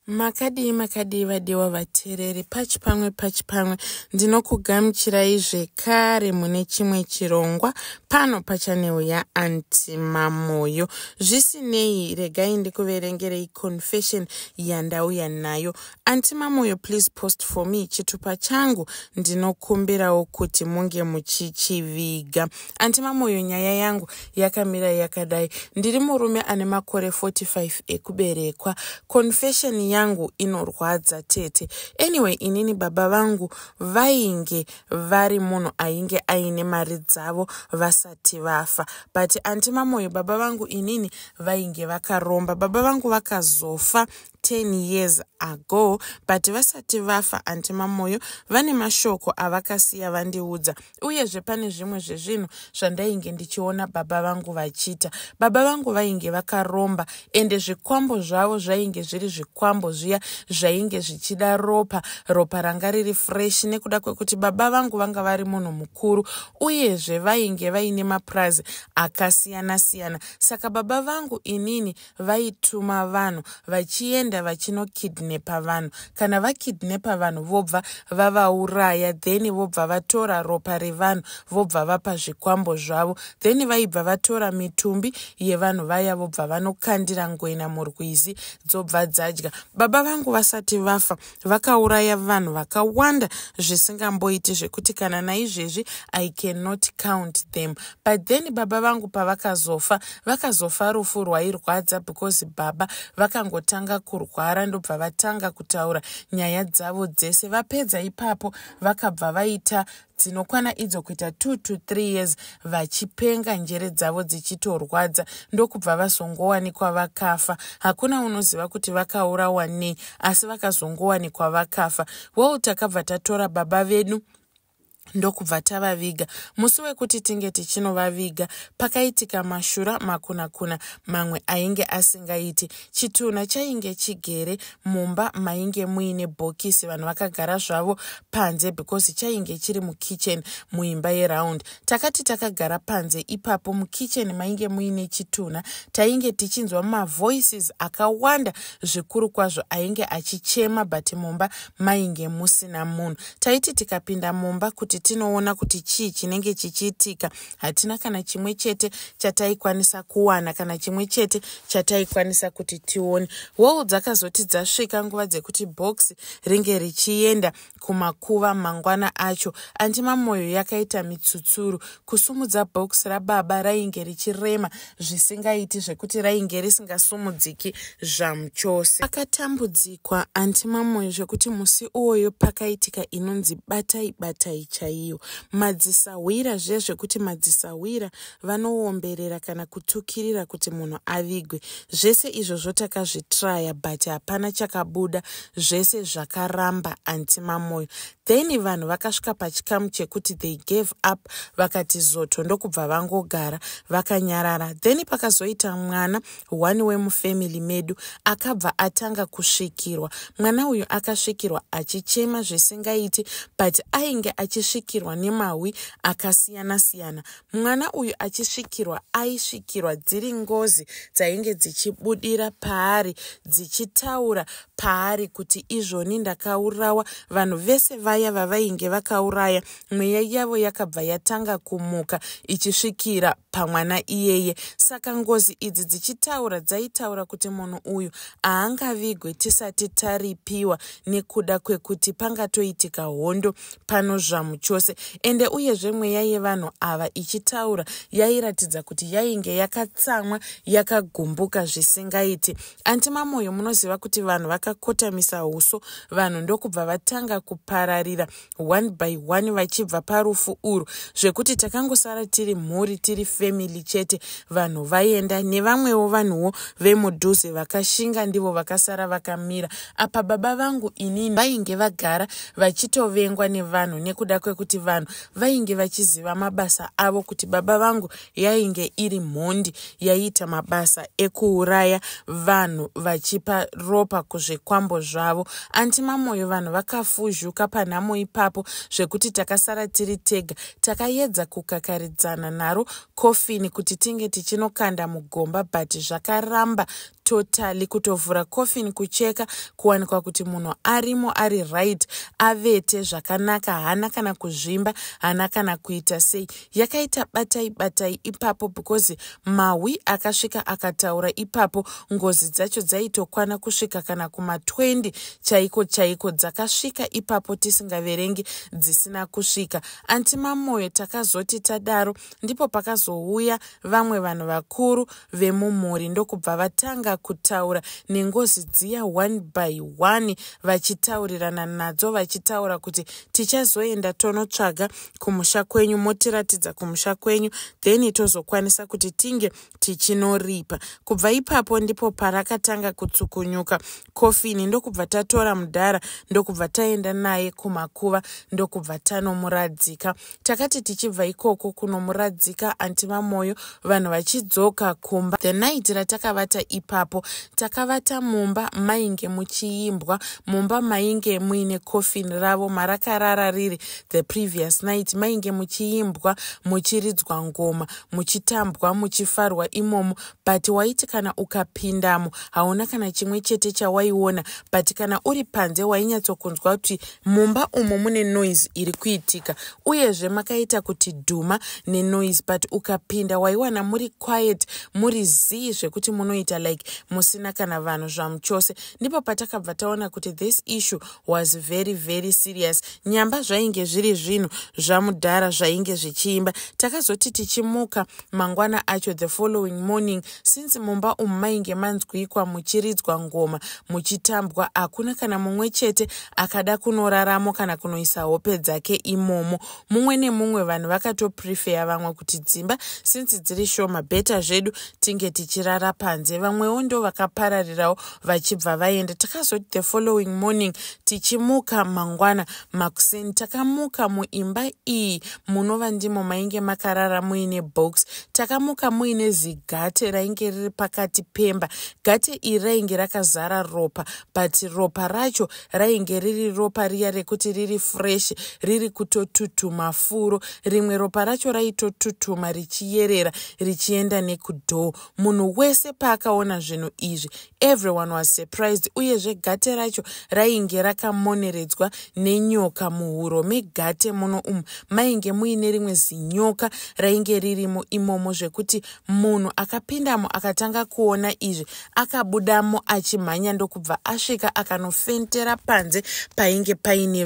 Makadi vadiwa vateereri pachipamwe ndinokugamuchirai zvekare mune chimwe chirongwa pano pachanel yaAnti Mamoyo. Zvisinei, regai ndikuverengerei confession yandauya nayo. Anti Mamoyo, please post for me chitupa changu ndinokumbirawo kuti munge muchichiviga. Anti Mamoyo, nyaya yangu yakamira yakadai. Ndiri murume ane makore 45 ekuberekwa. Confession yangu inorwadza tete. Anyway, inini baba vangu vainge vari munhu ainge aine mari dzavo vasati vafa. But Anti Mamoyo, baba vangu inini vainge vakaromba. Baba vangu vakazofa 10 years ago, but vasati vafa Anti Mamoyo vane mashoko avakasiya vandiudza. Uyezve pane zvimwe zvezvinhu zvandainge ndichiona baba vangu vachita. Baba vangu vainge vakaromba ende zvikwambo zvavo zvainge zviri zvikwambo zviya zvainge zvichida ropa ranga riri fresh, nekuda kwekuti baba vangu vanga vari munhu mukuru uyezve vainge vaine mapurazi akasiyana siyana. Saka baba vangu inini vaituma vanhu vachienda vachinokidnepa vanhu. Kana vakidnepa vanhu vobva vavauraya, then vobva vatora ropa revanhu vobva vapa zvikwambo zvavo, then vaibva vatora mitumbi yevanhu vaya vobva vanokandira ngwena murwizi dzobva dzadya. Baba vangu vasati vafa vakauraya vanhu vakawanda zvisingamboiti zvekuti kana naizvezvi I cannot count them. But then baba vangu pavakazofa vakazofa rufu rwairwadza because baba vakangotanga kurwara ndobva vatanga kutaura nyaya dzavo dzese. Vapedza ipapo vakabva vaita dzinokwana idzo kuita 2 to 3 years vachipenga, njere dzavo dzichitorwadza, ndokubva vazongowanikwa vakafa. Hakuna unoziva kuti vakaurawa nei, asi vakazongowanikwa vakafa. Wo takabva tatora baba vedu ndokubva tavaviga. Musi wekuti tinge tichinovaviga pakaitika mashura makuna mamwe ainge asingaiti. Chitunha chainge chigere mumba mainge muine bhokisi, vanhu vakagara zvavo panze because chainge chiri mukitchen muimba yeround. Takati takagara panze ipapo mukitchen mainge muine chitunha, tainge tichinzwa mavoices akawanda zvikuru kwazvo ainge achichema, but mumba mainge musina munhu. Taiti tikapinda mumba kuti tinoona kuti chii chinenge chichiitika, hatina kana chimwe chete chataikwanisa kuwana, kana chimwe chete chataikwanisa kuti tione. Wo dzakazoti dzasvika nguva dzekuti box ringe richienda kumakuva mangwana acho, Anti Mamoyo yakaita mitsutsuru. Kusumudza box rababa rainge richirema zvisingaiti, zvekuti rainge risingasumudziki zvamuchose. Akatambudzikwa Anti Mamoyo zvekuti musi uwoyo pakaitika inonzi batai chaiyo. Madzisawira zvekuti madzisawira vanoomberera kana kutukirira kuti munhu avigwe. Zvese izvozvo takazvitraya but hapana chakabuda, zvese zvakaramba Anti Mamoyo. Then vanhu vakasvika pachikamu chekuti they gave up, vakati zoto, ndokubva vangogara vakanyarara. Then pakazoita mwana one wemufamily medu akabva atanga kusvikirwa. Mwana uyu akasvikirwa achichema zvisingaiti, but ainge achisvikirwa nemahwi akasiyana siyana. Mwana uyu achisvikirwa aisvikirwa dziri ngozi dzainge dzichibudira paari dzichitaura paari kuti izvoni ndakaurawa. Vanhu vese vaya vavainge vakauraya mweya yavo yakabva yatanga kumuka ichisvikira pamwana iyeye. Saka ngozi idzi dzichitaura dzaitaura kuti munhu uyu haangavigwe tisati taripiwa, nekuda kwekuti pangatoitika hondo pano zvamuchose. Ende uyezve mweya yevanhu ava ichitaura yairatidza kuti yainge yakatsamwa yakagumbuka zvisingaiti. Anti Mamoyo, munoziva kuti vanhu vakakotamisa uso, vanhu ndokubva vatanga kupararira one by one vachibva parufu urwu, zvekuti takangosara tiri mhuri, tiri family chete. Vanhu vaenda nevamwewo vanhuwo vemudhuze vakashinga ndivo vakasara vakamira. Apa baba vangu inini vainge vagara vachitovengwa nevanhu, nekuda kwekuti vanhu vainge vachiziva mabasa avo, kuti baba vangu yainge iri mhondi yaiita mabasa ekuuraya vanhu vachipa ropa kuzvikwambo zvavo. Anti Mamoyo, vanhu vakafuzhuka panhamo ipapo zvekuti takasara tiri tega. Takaedza kukakaridzana naro kofini kuti tinge tichinokanda mugomba, but zvakaramba totally kutovhura coffin kucheka kuwanikwa kuti munhu arimo ari right avete zvakanaka hana kana kuzvimba hana kana kuita sei yakaita batai ipapo because mawi akasvika akataura ipapo ngozi dzacho dzaitokwana kusvika kana kuma 20 chaiko dzakasvika ipapo tisingaverengi dzisina kusvika. Antimamoyo takazoti tadaro ndipo pakazouya vamwe vanhu vakuru vemumhuri ndokubva vatanga kutaura nengozi dziya one by one vachitaurirana nadzo vachitaura kuti tichazoenda tonotsvaga kumusha kwenyu motiratidza kumusha kwenyu then tozokwanisa kuti tinge tichinoripa. Kubva ipapo ndipo parakatanga kutsukunyuka kofini ndokubva tatora mudhara ndokubva taenda naye kumakuva ndokubva tanomuradzika. Takati tichibva ikoko kunomuradzika Antimamoyo vanhu vachidzoka kumba. The night ratakavata ipapo takavata mumba mainge muchiimbwa mumba mainge muine coffin ravo marakarara riri the previous night mainge muchiimbwa muchiridzwa ngoma muchitambwa muchifarwa imomo but waiti kana ukapindamo hauna kana chimwe chete chawaiona but kana uri panze wainyatsokunzwa kuti mumba umo mune noise iri kuitika uyezve makaita kuti dhuma nenoise but ukapinda waiwana muri quiet muri zii zvekuti munoita like musina kana vanhu zvamuchose. Ndipo patakabva taona kuti this issue was very very serious. Nyamba zvainge zviri zvinhu zvamudhara zvainge zvichiimba. Takazoti tichimuka mangwana acho the following morning since mumba umu mainge manzwikwa muchiridzwa ngoma muchitambwa hakuna kana mumwe chete akada kunoraramo kana kunoisa hope dzake imomo. Mumwe nemumwe vanhu vakatoprefer vamwe kuti dzimba since dziri shoma beta zvedu tinge tichirara panze vamwewo ndo vakapararirawo vachibva vaenda. Takazoti the following morning tichimuka mangwana makuseni takamuka muimba iyi munova ndimo mainge makarara muine box. Takamuka muine zigate rainge riri pakati pemba. Gate iri rainge rakazara ropa but ropa racho rainge riri ropa riya rekuti riri fresh riri kutotutuma furo. Rimwe ropa racho raitotutuma richiyerera richienda nekudhoo. Munhu wese paakaona zvinhu izvi everyone was surprised uyezve gate racho rainge rakamoneredzwa nenyoka muhuro megate muno umu mainge muine rimwe zinyoka rainge ririmo imomo zvekuti munhu akapindamo akatanga kuona izvi akabudamo achimhanya ndokubva asvika akanofentera panze painge paine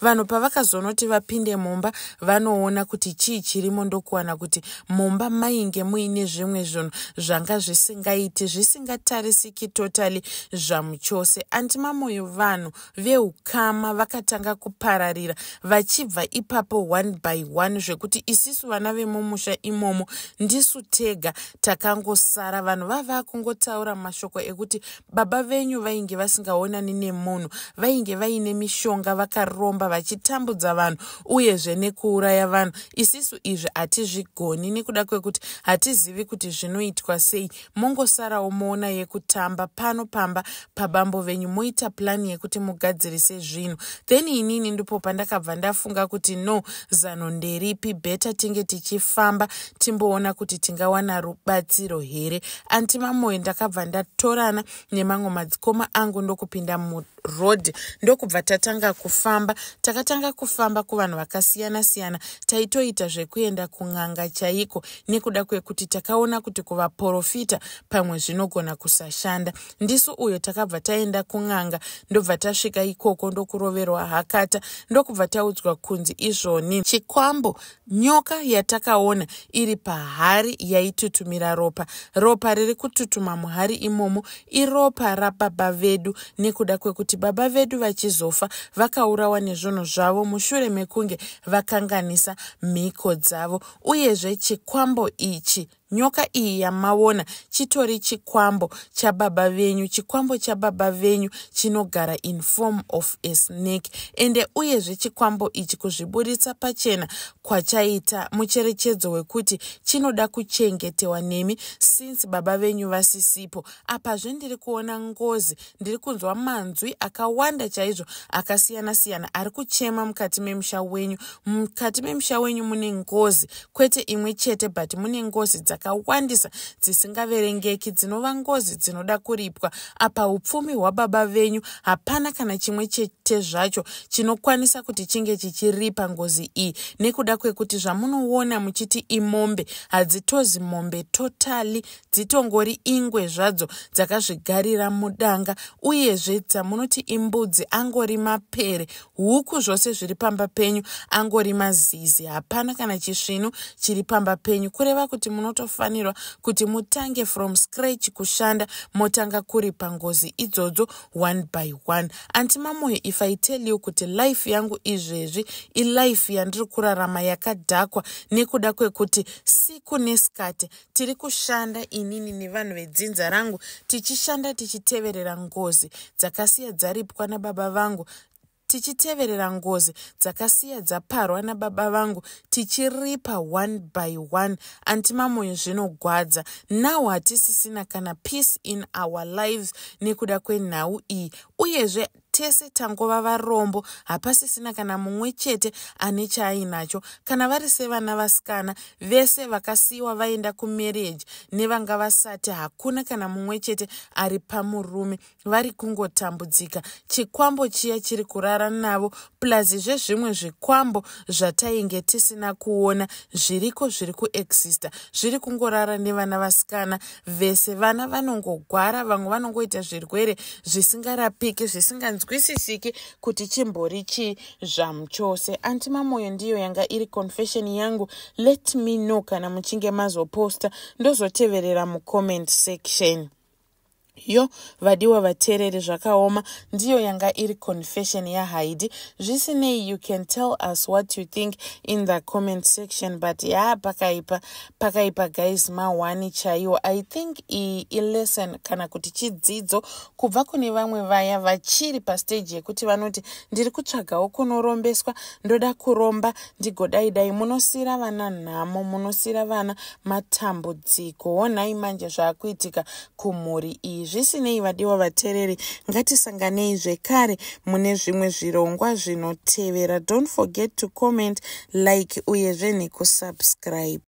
vanhu pavakazonoti vapinde mumba vanoona kuti chii chirimo ndokuwana kuti mumba mainge muine zvimwe zvinhu zvanga zvisingaiti zvisingatarisiki totally zvamuchose. Antimamoyo vanhu veukama vakatanga kupararira vachibva ipapo one by one zvekuti isisu vana vemumusha imomo ndisu tega takangosara. Vanhu vava kungotaura mashoko ekuti baba venyu vainge vasingaonani nemunhu vainge vaine mishonga vakaromba vachitambudza vanhu uyezve nekuuraya vanhu. Isisu izvi hatizvigoni nekuda kwekuti hatizivi kuti zvinoitwa sei. Mongosarawo moona yekutamba pano pamba pabambo venyu moita plani yekuti mugadzirise zvinhu. Then inini ndipo pandakabva ndafunga kuti no zano nderipi beta tinge tichifamba timboona kuti tingawana rubatsiro here. Antimamoyo ndakabva ndatorana nemamwe madzikoma angu ndokupinda muroad ndokubva tatanga kufamba. Takatanga kufamba kuvanhu vakasiyana siyana taitoita zvekuenda kun'anga chaiko nekuda kwekuti takaona kuti kuvaprofita pamwe zvinogona kusashanda. Ndisu uyo takabva taenda kun'anga ndobva tasvika ikoko ndokuroverwa hakata ndokubva taudzwa kunzi izvoni chikwambo nyoka yatakaona iri pahari yaitutumira ropa riri kututuma muhari imomo iropa rababa vedu nekuda kwekuti baba vedu vachizofa vakaurawa nezvinhu zvavo mushure mekunge vakanganisa mhiko dzavo. Uyezve chikwambo ichi nyoka iyi yamaona chitori chikwambo chababa venyu. Chikwambo chababa venyu chinogara in form of a snake ende uyezve chikwambo ichi kuzviburitsa pachena kwachaita mucherechedzo wekuti chinoda kuchengetewa nemi since baba venyu vasisipo. Apazve ndiri kuona ngozi ndiri kunzwa manzwi akawanda chaizvo akasiyana siyana ari kuchema mukati memusha wenyu. Mukati memusha wenyu mune ngozi kwete imwe chete but mune ngozi dzakawandisa dzisingaverengeki dzinova ngozi dzinoda kuripwa. Apa upfumi hwababa venyu hapana kana chimwe chete zvacho chinokwanisa kuti chinge chichiripa ngozi iyi, nekuda kwekuti zvamunoona muchiti imombe hadzitozi mombe totally, dzitongori ingwe zvadzo dzakazvigarira mudanga, uyezve dzamunoti imbudzi angori mapere, huku zvose zviri pamba penyu angori mazizi, hapana kana chisvinu chiri pamba penyu, kureva kuti munotofanirwa kuti mutange from scratch kushanda motanga kuripa ngozi idzodzo one by one. Antimamoyo, if I tell you kuti life yangu izvezvi ilife yandiri kurarama yakadhakwa nekuda kwekuti siku nesikate tiri kushanda inini nevanhu vedzinza rangu, tichishanda tichiteverera ngozi dzakasiya dzaripwa nababa vangu, tichiteverera ngozi dzakasiya dzaparwa nababa vangu, tichiripa one by one. Antimamoyo, zvinogwadza. Now hatisisina kana peace in our lives nekuda kwenhau iyi, uyezve tese tangova varombo, hapasisina kana mumwe chete ane chaainacho. Kana vari sevana vasikana vese vakasiyiwa vaenda kumarriage nevanga vasati, hakuna kana mumwe chete ari pamurume, vari kungotambudzika. Chikwambo chiya chiri kurara navo plus zvezvimwe zvikwambo zvatainge tisina kuona zviriko zviri kuexista, zviri kungorara nevana vasikana vese. Vana vanongogwara, vamwe vanongoita zvirwere zvisingarapiki, zvisinganzwisisiki kuti chimbori chii zvamuchose. Antimamoyo, ndiyo yanga iri confession yangu. Let me know kana muchinge mazoposta, ndozoteverera mucomment section. Yo vadiwa vateereri, zvakaoma. Ndiyo yanga iri confession yaHaidi. Zvisinei, you can tell us what you think in the comment section, but pakaipa guys, mawani chaiwo. I think lesson kana kuti chidzidzo kubva kune vamwe vaya vachiri pastage yekuti vanoti ndiri kutsvagawo kunorombeswa, ndoda kuromba ndigodaidai. Munosira vana nhamo, munosira vana matambudziko. Honai manje zvaakuitika kumhuri iyi. Zvisinei vadiwa vateereri, ngatisanganei zvekare mune zvimwe zvirongwa zvinotevera. Don't forget to comment, like uyezve nekusubscribe.